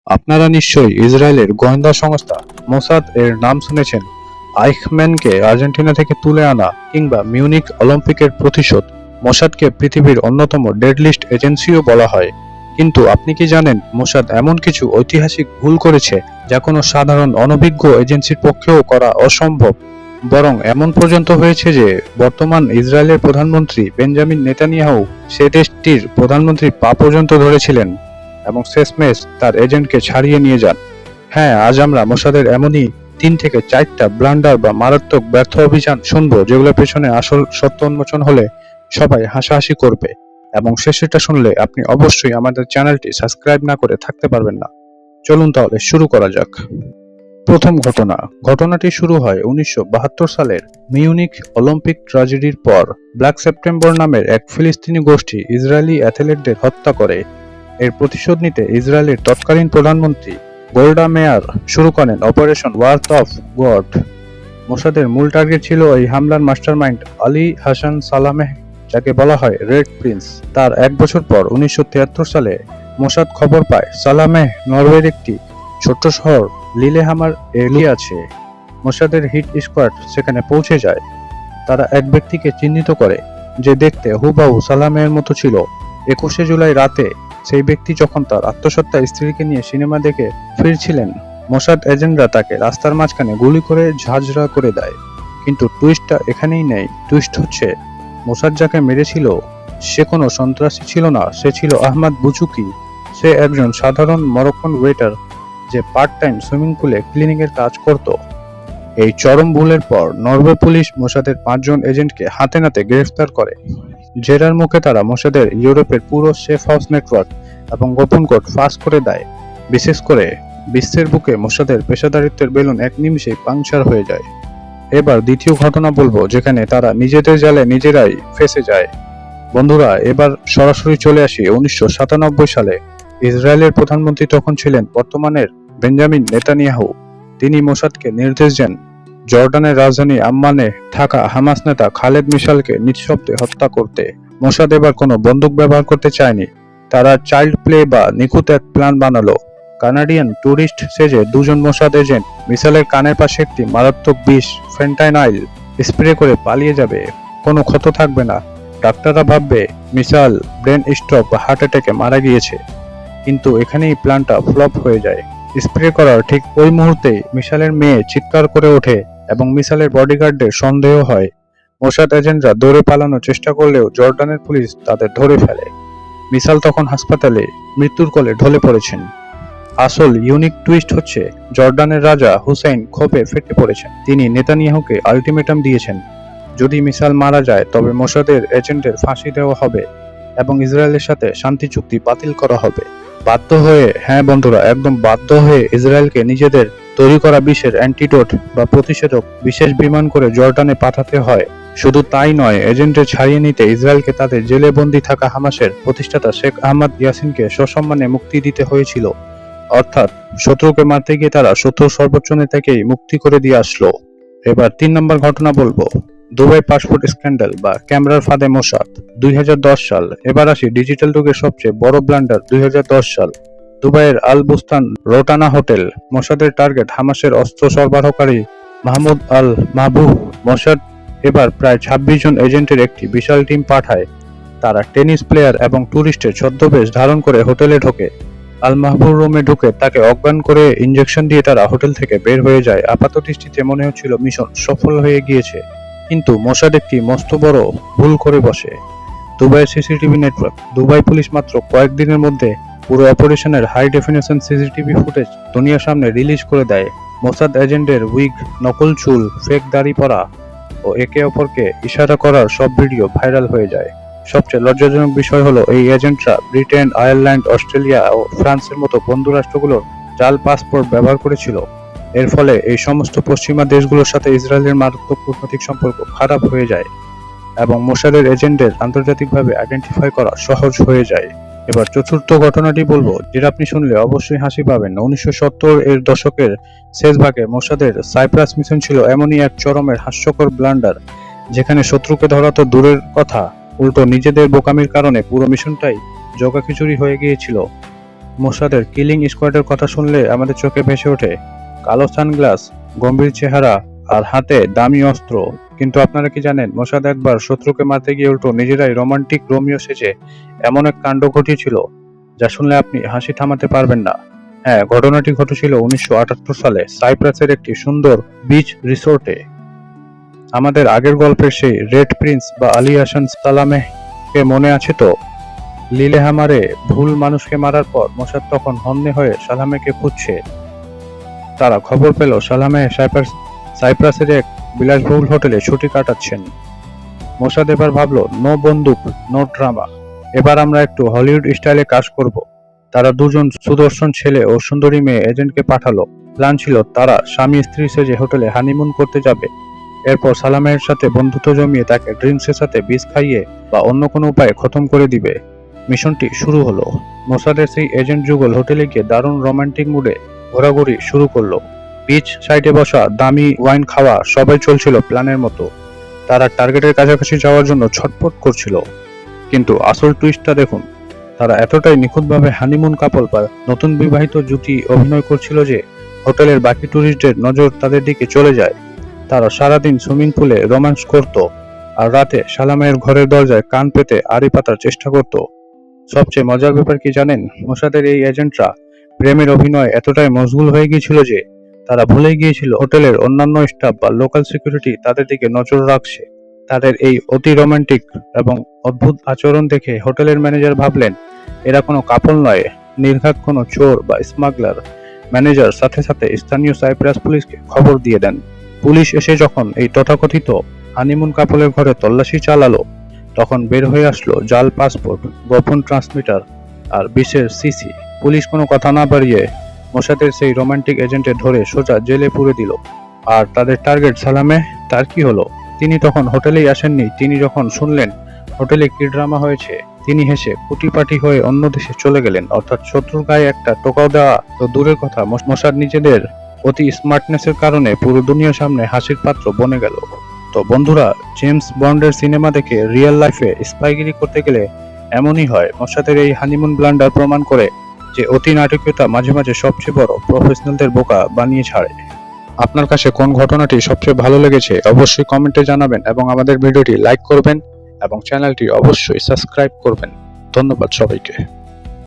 আপনারা নিশ্চয়ই ইসরায়েলের গোয়েন্দা সংস্থা মোসাদ এর নাম শুনেছেন। আইখম্যানকে আর্জেন্টিনা থেকে তুলে আনা কিংবা মিউনিক অলিম্পিকের প্রতিশোধ। মোসাদকে পৃথিবীর অন্যতম ডেডলিস্ট এজেন্সিও বলা হয়। কিন্তু আপনি কি জানেন মোসাদ এমন কিছু ঐতিহাসিক ভুল করেছে যা কোনো সাধারণ অনভিজ্ঞ এজেন্সির পক্ষেও করা অসম্ভব। বরং এমন পর্যন্ত হয়েছে যে বর্তমান ইসরায়েলের প্রধানমন্ত্রী বেঞ্জামিন নেতানিয়াহু সে দেশটির প্রধানমন্ত্রী পা পর্যন্ত ধরেছিলেন এবং শেষমেশ তার এজেন্টকে ছাড়িয়ে নিয়ে যান। হ্যাঁ, আজ আমরা মোসাদের এমনই 3 থেকে 4টা ব্লান্ডার বা মারাত্মক ব্যর্থ অভিযান শুনবো যেগুলোর পেছনে আসল সত্য উন্মোচন হলে সবাই হাসাহাসি করবে। এবং শেষেরটা শুনলে আপনি অবশ্যই আমাদের চ্যানেলটি সাবস্ক্রাইব না করে থাকতে পারবেন না। চলুন তাহলে শুরু করা যাক। প্রথম ঘটনাটি শুরু হয় 1972 সালের মিউনিক অলিম্পিক ট্র্যাজেডির পর। ব্ল্যাক সেপ্টেম্বর নামের এক ফিলিস্তিনি গোষ্ঠী ইসরায়েলি অ্যাথলেটদের হত্যা করে। এর প্রতিশোধ নিতে ইসরায়েলের তৎকালীন প্রধানমন্ত্রী গোল্ডা মেয়ার শুরু করেন অপারেশন ওয়ার্থ অফ গড। মোসাদের মূল টার্গেট ছিল এই হামলার মাস্টারমাইন্ড আলী হাসান সালামেহ, যাকে বলা হয় রেড প্রিন্স। তার 1 বছর পর 1973 সালে মোসাদ খবর পায় সালামেহ নরওয়ের একটি ছোট্ট শহর লিলেহামার এলিয়ে আছে। মোসাদের হিট স্কোয়াড সেখানে পৌঁছে যায়। তারা এক ব্যক্তিকে চিহ্নিত করে যে দেখতে হুবাহু সালামের মতো ছিল। 21শে জুলাই রাতে সেই ব্যক্তি যখন তার আত্মসত্ত্বা স্ত্রীকে নিয়ে সিনেমা দেখে ফিরছিলেন, মোসাদ এজেন্টরা তাকে রাস্তার মাঝখানে গুলি করে ঝাঁঝরা করে দেয়। কিন্তু টুইস্টটা এখানেই নেই। টুইস্ট হচ্ছে মোসাদ যাকে মেরেছিল সে কোনো সন্ত্রাসী ছিল না, সে ছিল আহমদ বুচুকি। সে একজন সাধারণ মরক্কন ওয়েটার যে পার্ট টাইম সুইমিং পুলে ক্লিনিং এর কাজ করত। এই চরম ভুলের পর নরওয়ে পুলিশ মোসাদের 5 জন এজেন্টকে হাতে নাতে গ্রেফতার করে। জেরার মুখে তারা মোসাদের ইউরোপের পুরো সেফ হাউস নেটওয়ার্ক এবং গোপন কোড ফাঁস করে দেয়। বিশেষ করে বিশ্বের বুকে মোসাদের পেশাদারিত্বের বেলুন এক নিমিষেই পাংচার হয়ে যায়। এবার দ্বিতীয় ঘটনা বলবো যেখানে তারা নিজেদের জালে নিজেরাই ফেঁসে যায়। বন্ধুরা, এবার সরাসরি চলে আসি 1997 সালে। ইসরায়েলের প্রধানমন্ত্রী তখন ছিলেন বর্তমানের বেঞ্জামিন নেতানিয়াহু। তিনি মোসাদকে নির্দেশ দেন জর্ডানের রাজধানী আম্মানে থাকা হামাস নেতা খালেদ মিশালকে নিঃশব্দে হত্যা করতে। মোসাদ এবার কোনো বন্দুক ব্যবহার করতে চায়নি। তারা চাইল্ড প্লে বা নিখুঁত এক প্ল্যান বানালো। কানাডিয়ান টুরিস্ট সেজে 2 জন মোসাদ এজেন্ট মিসালের কানের পাশে একটি মারাত্মক বিষ ফেন্টাইনাইল স্প্রে করে পালিয়ে যাবে। কোনো ক্ষত থাকবে না। ডাক্তাররা ভাববে মিসাল ব্রেন স্ট্রোক বা হার্ট অ্যাটাকে মারা গিয়েছে। কিন্তু এখানেই প্ল্যানটা ফ্লপ হয়ে যায়। স্প্রে করার ঠিক ওই মুহূর্তেই মিসালের মেয়ে চিৎকার করে ওঠে এবং মিসালের বডিগার্ডদের সন্দেহ হয়। মোসাদ এজেন্টরা দৌড়ে পালানোর চেষ্টা করলেও জর্ডানের পুলিশ তাদের ধরে ফেলে। মিসাল তখন হাসপাতালে মৃত্যুর কোলে ঢলে পড়েছেন। আসল ইউনিক টুইস্ট হচ্ছে জর্ডানের রাজা হুসাইন ক্ষোভে ফেটে পড়েছেন। তিনি নেতানিয়াহুকে আলটিমেটাম দিয়েছেন, যদি মিসাল মারা যায় তবে মোসাদের এজেন্টের ফাঁসি দেওয়া হবে এবং ইসরায়েলের সাথে শান্তি চুক্তি বাতিল করা হবে। বাধ্য হয়ে, হ্যাঁ বন্ধুরা, একদম বাধ্য হয়ে ইসরায়েলকে নিজেদের তৈরি করা বিষের অ্যান্টিডোট বা প্রতিষেধক বিশেষ বিমান করে জর্ডানে পাঠাতে হয়। শুধু তাই নয়, এজেন্টের ছাড়িয়ে নিতে ইসরায়েলকে তাদের জেলে বন্দী থাকা হামাসের প্রতিষ্ঠাতা শেখ আহমদ ইয়াসিনকে সসম্মানে মুক্তি দিতে হয়েছিল। অর্থাৎ শত্রুকে মারতে গিয়ে তারা শত্রুর সর্বোচ্চ নেতাকেই মুক্তি করে দিয়ে আসলো। এবার 3 নম্বর ঘটনা বলবো, দুবাই পাসপোর্ট স্ক্যান্ডাল বা ক্যামেরার ফাঁদে মোসাদ। 2010 সাল। এবার আসি ডিজিটাল যুগের সবচেয়ে বড় ব্লান্ডার 2010 সাল। দুবাইয়ের আল বুস্তান রোটানা হোটেল। মোসাদের টার্গেট হামাসের অস্ত্র সরবরাহকারী মাহমুদ আল মাহবুব। মোসাদ এবার প্রায় 26 জন এজেন্টের একটি বিশাল টিম পাঠায়। তারা টেনিস প্লেয়ার এবং টুরিস্টের ছদ্মবেশ ধারণ করে হোটেলে ঢোকে। আল মাহবুব রুমে ঢুকে তাকে অজ্ঞান করে ইনজেকশন দিয়ে তারা হোটেল থেকে বের হয়ে যায়। আপাত দৃষ্টিতে মনে হচ্ছিল মিশন সফল হয়ে গিয়েছে, কিন্তু মোসাদ একটি মস্ত বড় ভুল করে বসে। দুবাইয়ের সিসিটিভি নেটওয়ার্ক। দুবাই পুলিশ মাত্র কয়েকদিনের মধ্যে পুরো অপারেশনের হাই ডেফিনেশন সিসিটিভি ফুটেজ দুনিয়ার সামনে রিলিজ করে দেয়। মোসাদ এজেন্টের উইগ, নকল চুল, ফেক দাড়ি পরা ও একে অপরকে ইশারা করার সব ভিডিও ভাইরাল হয়ে যায়। সবচেয়ে লজ্জাজনক বিষয় হলো এই এজেন্টরা ব্রিটেন, আয়ারল্যান্ড, অস্ট্রেলিয়া ও ফ্রান্সের মতো বন্ধু রাষ্ট্রগুলোর জাল পাসপোর্ট ব্যবহার করেছিল। এর ফলে এই সমস্ত পশ্চিমা দেশগুলোর সাথে ইসরায়েলের মারাত্মক কূটনৈতিক সম্পর্ক খারাপ হয়ে যায় এবং মোসাদের এজেন্টদের আন্তর্জাতিকভাবে আইডেন্টিফাই করা সহজ হয়ে যায়। এবার চতুর্থ ঘটনাটি বলবো, যেটা আপনি শুনলে অবশ্যই হাসি পাবেন। 1970 এর দশকের শেষ ভাগে মোসাদের সাইপ্রাস মিশন ছিল এমনই এক চরমের হাস্যকর ব্লান্ডার, যেখানে শত্রুকে ধরা তো দূরের কথা, উল্টো নিজেদের বোকামির কারণে পুরো মিশনটাই জগাখিচুড়ি হয়ে গিয়েছিল। মোসাদের কিলিং স্কোয়াডের কথা শুনলে আমাদের চোখে ভেসে ওঠে কালো সানগ্লাস, গম্ভীর চেহারা আর হাতে দামি অস্ত্র। কিন্তু আপনারা কি জানেন, মোসাদ একবার শত্রুকে মারতে গিয়ে উল্টো নিজেরাই রোমান্টিক রোমিও সেজে এমন এক কাণ্ড ঘটিয়েছিল যা শুনলে আপনি হাসি থামাতে পারবেন না। হ্যাঁ, ঘটনাটি ঘটেছিল 1978 সালে সাইপ্রাসের একটি সুন্দর বিচ রিসোর্টে। আমাদের আগের গল্পের সেই রেড প্রিন্স বা আলী হাসান সালামেহকে মনে আছে তো? লিলেহামারে ভুল মানুষকে মারার পর মোসাদ তখন হন্যে হয়ে সালামেকে খুঁজছে। তারা খবর পেল সালামেহ সাইপ্রাসের এক বিলাসবহুল হোটেলে ছুটি কাটাচ্ছেন। মোসাদ এবার ভাবলো, নো বন্দুক, নো ড্রামা, এবার আমরা একটু হলিউড স্টাইলে কাজ করব। তারা দুজন সুদর্শন ছেলে ও সুন্দরী মেয়ে এজেন্টকে পাঠালো। প্ল্যান ছিল তারা স্বামী স্ত্রী সেজে হোটেলে হানিমুন করতে যাবে। এরপর সালামের সাথে বন্ধুত্ব জমিয়ে তাকে ড্রিঙ্কসের সাথে বিষ খাইয়ে বা অন্য কোনো উপায়ে খতম করে দিবে। মিশনটি শুরু হলো। মোসাদের সেই এজেন্ট যুগল হোটেলে গিয়ে দারুণ রোমান্টিক মুডে ঘোরাঘুরি শুরু করলো। বিচ সাইডে বসা, দামি ওয়াইন খাওয়া, সবাই চলছিল প্ল্যানের মতো। তারা টার্গেটের কাছাকাছি যাওয়ার জন্য ছটফট করছিল। কিন্তু আসল টুইস্টটা দেখুন, তারা এতটাই নিখুঁতভাবে হানিমুন কাপল বা নতুন বিবাহিত জুটি অভিনয় করছিল যে হোটেলের বাকি টুরিস্টদের নজর তাদের দিকে চলে যায়। তারা সারাদিন সুইমিং পুলে রোম্যান্স করত আর রাতে সালামের ঘরের দরজায় কান পেতে আড়ি পাতার চেষ্টা করত। সবচেয়ে মজার ব্যাপার কি জানেন, মোসাদের এই এজেন্টরা প্রেমের অভিনয় এতটাই মশগুল হয়ে গিয়েছিল যে তারা ভুলে গিয়েছিল হোটেলের অন্যান্য স্টাফ বা লোকাল সিকিউরিটি তাদের দিকে নজর রাখছে। তাদের এই অতি রোমান্টিক এবং অদ্ভুত আচরণ দেখে হোটেলের ম্যানেজার ভাবলেন এরা কোনো কাপল নয়, নির্ঘাত কোনো চোর বা স্মাগলার। ম্যানেজার সাথে সাথে স্থানীয় সাইপ্রাস পুলিশকে খবর দিয়ে দেন। পুলিশ এসে যখন এই তথাকথিত হানিমুন কাপলের ঘরে তল্লাশি চালালো, তখন বের হয়ে আসলো জাল পাসপোর্ট, গোপন ট্রান্সমিটার আর বিশের সিসি। পুলিশ কোনো কথা না বাড়িয়ে মোসাদের সেই রোমান্টিক এজেন্টে ধরে সোজা জেলে পুরে দিল। আর তাদের টার্গেট সালামে, তার কি হলো? তিনি তখন হোটেলেই আসেননি। তিনি যখন শুনলেন হোটেলে কি ড্রামা হয়েছে, তিনি হেসে কুটিপাটি হয়ে অন্য দেশে চলে গেলেন। অর্থাৎ শত্রুর গায়ে একটা টোকাও দেওয়া তো দূরের কথা, মোসাদ নিজেদের অতি স্মার্টনেসের কারণে পুরো দুনিয়ার সামনে হাসির পাত্র বনে গেল। তো বন্ধুরা, জেমস বন্ডের সিনেমা দেখে রিয়েল লাইফে স্পাইগিরি করতে গেলে এমনই হয়। মোসাদের এই হানিমুন ব্লান্ডার প্রমাণ করে যে অতি নাটকীয়তা মাঝে মাঝে সবচেয়ে বড় প্রফেশনালদের বোকা বানিয়ে ছাড়ে। আপনার কাছে কোন ঘটনাটি সবচেয়ে ভালো লেগেছে অবশ্যই কমেন্টে জানাবেন এবং আমাদের ভিডিওটি লাইক করবেন এবং চ্যানেলটি অবশ্যই সাবস্ক্রাইব করবেন। ধন্যবাদ সবাইকে।